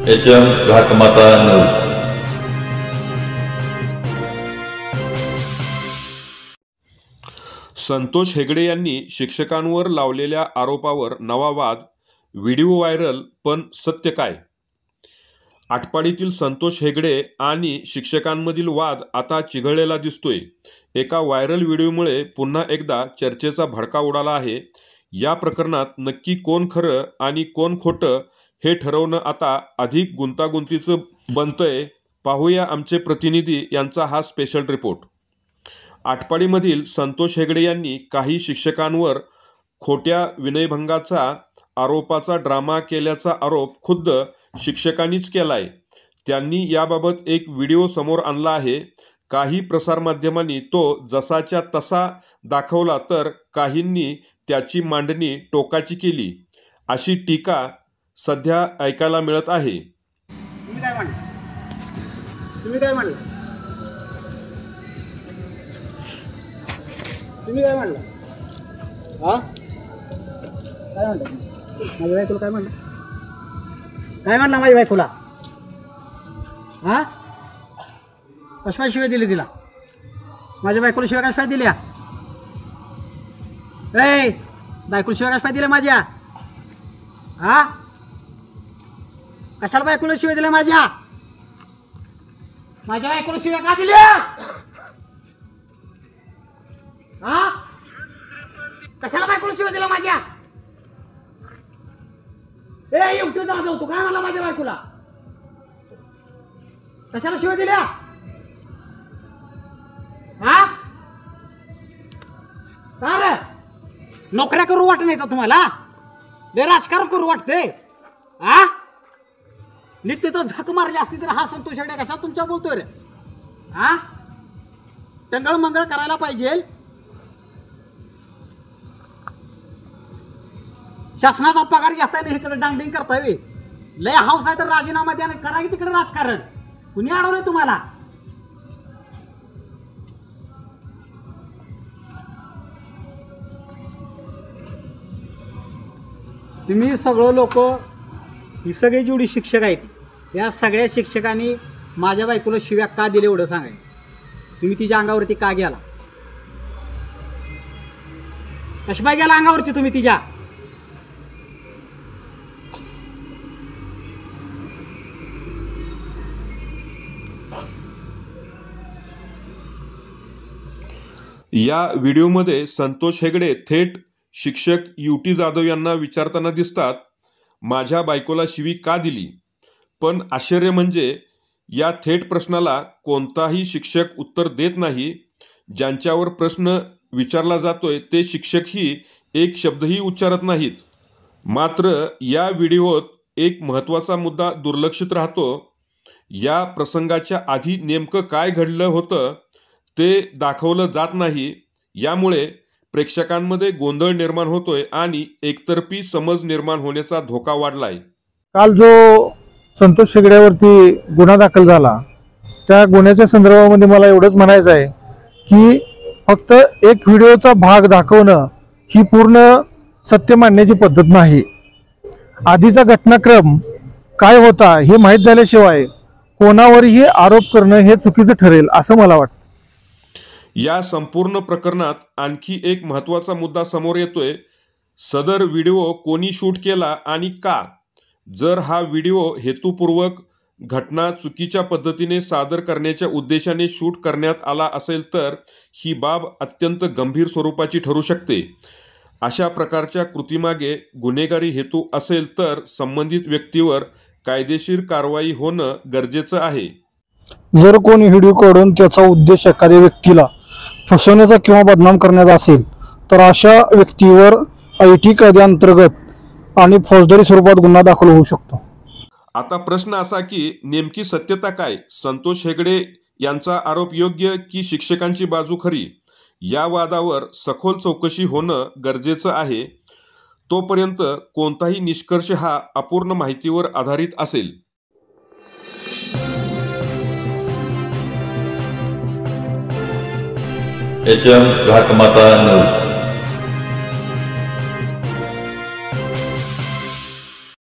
HM घातमाता 9. Santosh Hegde यांनी शिक्षकांवर लावलेल्या आरोपावर नवा वाद. व्हिडिओ व्हायरल, पण सत्य काय? आटपाडीतील संतोष हेगडे आणि शिक्षकांमधील वाद आता चिघळलेला दिसतोय. एका व्हायरल व्हिडिओमुळे पुन्हा एकदा चर्चेचा भडका उडाला आहे. या प्रकरणात नक्की कोण खरं आणि कोण खोटं हे ठरवणं आता अधिक गुंतागुंतीचं बनतंय. पाहूया आमचे प्रतिनिधी यांचा हा स्पेशल रिपोर्ट. आटपाडीमधील संतोष हेगडे यांनी काही शिक्षकांवर खोट्या विनयभंगाचा आरोपाचा ड्रामा केल्याचा आरोप खुद्द शिक्षकांनीच केलाय. त्यांनी याबाबत एक व्हिडिओ समोर आणला आहे. काही प्रसारमाध्यमांनी तो जसाच्या तसा दाखवला, तर काहींनी त्याची मांडणी टोकाची केली, अशी टीका सध्या ऐकायला मिळत आहे. तुम्ही काय म्हणता? तुम्ही काय म्हणता? हा काय म्हणता? माझ्या बायकोला काय म्हणलं? काय म्हणला माझ्या बायकोला? हा कशा शिवाय दिली तिला? माझ्या बायकोला शिवाय कशा दिल्या? ए बायकोला शिवाय कशा दिल्या माझ्या? हा कशाला बायकोला शिवाय दिल्या माझ्या? माझ्या बायकोला शिवाय का दिल्या? हा कशाला बायकोला शिवाय दिला माझ्या? ए युट्यूब जाऊ तू काय म्हणला माझ्या बायकोला? कशाला शिवाय दिल्या? हा का रे? नोकऱ्या करू वाटत नाही का तुम्हाला? लय राजकारण करू वाटते? हा नीट तिथं झक मारली असती तर हा संतोष हेगडे कशा तुमच्या बोलतोय रे? हा टंगळ मंगळ करायला पाहिजे. शासनाचा पगार घेताय हे सगळं डांगडिंग करताय. लय हाऊस आहे तर राजीनामा द्या, करा की तिकडे राजकारण. कुणी अडवलंय तुम्हाला? तुम्ही सगळं लोक, ही सगळी जेवढी शिक्षक आहेत, या सगळ्या शिक्षकांनी माझ्या बायकोला शिव्या का दिले एवढं सांगाय. तुम्ही तिच्या अंगावरती का गेला? कशा गेला अंगावरती तुम्ही तिच्या? या व्हिडिओमध्ये संतोष हेगडे थेट शिक्षक UT जाधव यांना विचारताना दिसतात, माझ्या बायकोला शिवी का दिली? पण आश्चर्य म्हणजे या थेट प्रश्नाला कोणताही शिक्षक उत्तर देत नाही. ज्यांच्यावर प्रश्न विचारला जातोय ते शिक्षकही एक शब्दही उच्चारत नाहीत. मात्र या व्हिडिओत एक महत्त्वाचा मुद्दा दुर्लक्षित राहतो. या प्रसंगाच्या आधी नेमकं काय घडलं होतं ते दाखवलं जात नाही. यामुळे प्रेक्षकांमध्ये गोंधळ निर्माण होतोय आणि एकतर्फी समज निर्माण होण्याचा धोका वाढलाय. काल जो संतोष हेगड्यावरती गुन्हा दाखल झाला, त्या गुन्ह्याच्या संदर्भामध्ये मला एवढंच म्हणायचं आहे की फक्त एक व्हिडिओचा भाग दाखवणं ही पूर्ण सत्य मांडण्याची पद्धत नाही. आधीचा घटनाक्रम काय होता हे माहीत झाल्याशिवाय कोणावरही आरोप करणं हे चुकीचं ठरेल असं मला वाटतं. या संपूर्ण प्रकरणात आणखी एक महत्त्वाचा मुद्दा समोर येतोय. सदर व्हिडिओ कोणी शूट केला आणि का? जर हा व्हिडिओ हेतुपूर्वक घटना चुकीच्या पद्धतीने सादर करण्याच्या उद्देशाने शूट करण्यात आला असेल तर ही बाब अत्यंत गंभीर स्वरूपाची ठरू शकते. अशा प्रकारच्या कृतीमागे गुन्हेगारी हेतू असेल तर संबंधित व्यक्तीवर कायदेशीर कारवाई होणं गरजेचं आहे. जर कोणी व्हिडिओ काढून त्याचा उद्देश एखाद्या व्यक्तीला फसवण्याचा किंवा बदनाम करण्याचा असेल तर अशा व्यक्तीवर IT कायद्याअंतर्गत आणि फौजदारी स्वरूपात गुन्हा दाखल होऊ शकतो. आता प्रश्न असा की नेमकी सत्यता काय? संतोष हेगडे यांचा आरोप योग्य की शिक्षकांची बाजू खरी? या वादावर सखोल चौकशी होणं गरजेचं आहे. तोपर्यंत कोणताही निष्कर्ष हा अपूर्ण माहितीवर आधारित असेल. HM घातमाता 9.